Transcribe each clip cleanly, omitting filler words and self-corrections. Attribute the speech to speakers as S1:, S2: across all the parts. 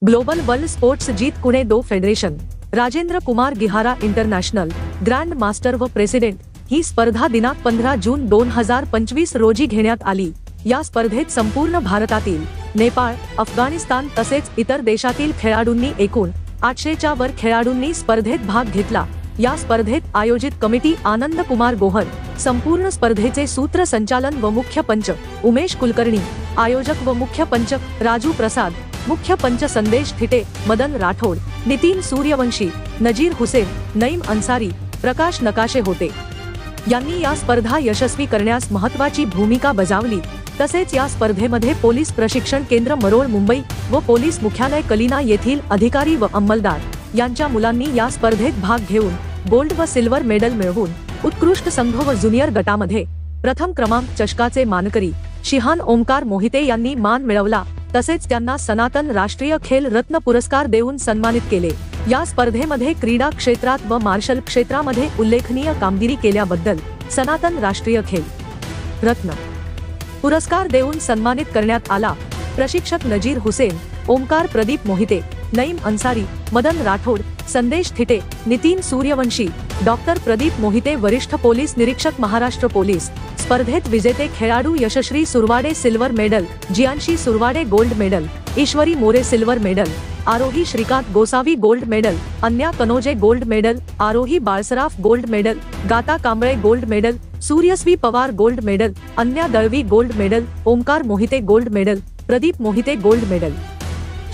S1: Global world sports Jeet Kune Do federation Rajendra Kumar गिहारा international grand master व president ही स्पर्धा दिनांक 15 जून 2025 रोजी घेण्यात आली। या स्पर्धेत संपूर्ण भारतातील नेपाळ, अफगाणिस्तान तसेच इतर देशातील खेळाडूंनी एकूण 800च्या वर खेळाडूंनी स्पर्धेत भाग घेतला। या स्पर्धेत आयोजित कमिटी आनंद कुमार गोहर, संपूर्ण स्पर्धेचे सूत्रसंचालन व मुख्य पंच उमेश कुलकर्णी, आयोजक व मुख्य पंच राजू प्रसाद, मुख्य पंच संदेश थिटे, मदन राठोड, नितीन सूर्यवंशी, नजीर हुसेन, नईम अन्सारी, प्रकाश नकाशे होते। यांनी या स्पर्धा यशस्वी करण्यास महत्त्वाची भूमिका बजावली। तसेच या स्पर्धेमध्ये पोलीस प्रशिक्षण केंद्र मरोळ मुंबई व पोलीस मुख्यालय कलिना येथील अधिकारी व अंमलदार यांच्या मुलांनी या स्पर्धेत भाग घेऊन गोल्ड व सिल्वर मेडल मिळवून उत्कृष्ट संघ व ज्युनियर गटामध्ये प्रथम क्रमांक चषकाचे मानकरी शिहान ओमकार मोहिते यांनी मान मिळवला। तसेच त्यांना सनातन राष्ट्रीय खेल रत्न पुरस्कार देऊन सन्मानित केले। या स्पर्धेमध्ये क्रीडा क्षेत्रात व मार्शल क्षेत्रामध्ये उल्लेखनीय कामगिरी केल्याबद्दल सनातन राष्ट्रीय खेल रत्न पुरस्कार देऊन सन्मानित करण्यात आला। प्रशिक्षक नजीर हुसेन, ओमकार प्रदीप मोहिते, नईम अन्सारी, मदन राठोड, संदेश थिटे, नितीन सूर्यवंशी, डॉक्टर प्रदीप मोहिते, वरिष्ठ पोलीस निरीक्षक महाराष्ट्र पोलीस। स्पर्धेत विजेते खेळाडू Yashashri Surwade silver medal, Jiyanshi Surwade gold medal, Ishwari More silver medal, Aarohi Shrikant Gosavi gold medal, Anya Kanoje gold medal, Aarohi Balsaraf gold medal, Gata Kamble gold medal, Suryasvi Pawar gold medal, Anya Dalvi gold medal, Omkar Mohite gold medal, Pradeep Mohite gold medal,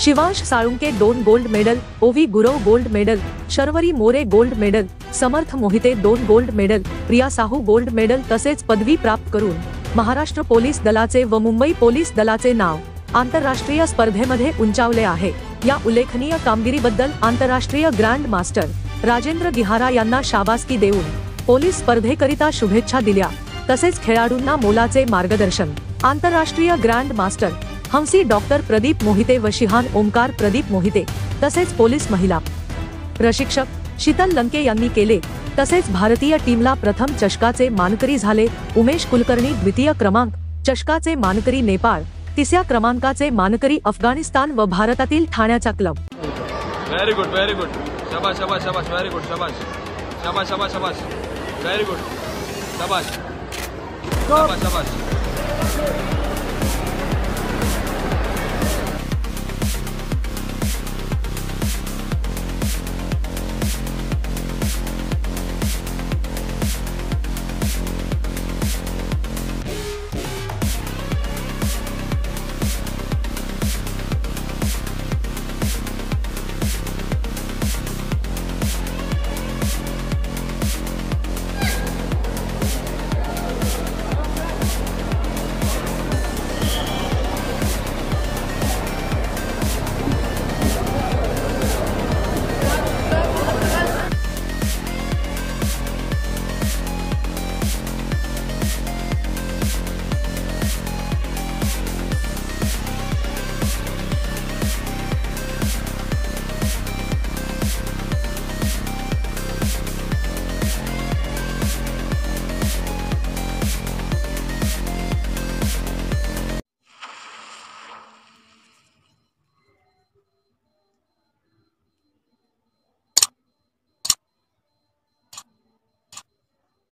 S1: Shivansh Salunke 2 gold medal, Ovi Gurav gold medal, Sharvari More gold medal, Samarth Mohite 2 gold medal, Priya Sahu gold medal तसेच पदवी प्राप्त करून Maharashtra police दलाचे व Mumbai police दलाचे नाव आंतरराष्ट्रीय स्पर्धेमध्ये उंचावले आहे। या उल्लेखनीय कामगिरीबद्दल आंतरराष्ट्रीय ग्रँड मास्टर राजेंद्र गिहारा यांना शाबासकी देऊन पोलीस स्पर्धेकरिता शुभेच्छा दिल्या। तसेच खेळाडूंना मोलाचे मार्गदर्शन आंतरराष्ट्रीय ग्रँड मास्टर हंसी डॉक्टर प्रदीप मोहिते व शिहान ओमकार प्रदीप मोहिते तसेच पोलीस महिला प्रशिक्षक शीतल लंके यांनी केले। तसेच भारतीय टीमला प्रथम चषकाचे मानकरी झाले उमेश कुलकर्णी, द्वितीय क्रमांक चषकाचे मानकरी नेपाळ, तिसऱ्या क्रमांकाचे मानकरी अफगाणिस्तान व भारतातील ठाण्याचा क्लब।
S2: व्हेरी गुड शाबाश शाबाश शाबाश व्हेरी गुड शाबाश शाबाश शाबाश शाबाश व्हेरी गुड शाबाश शाबाश शाबाश।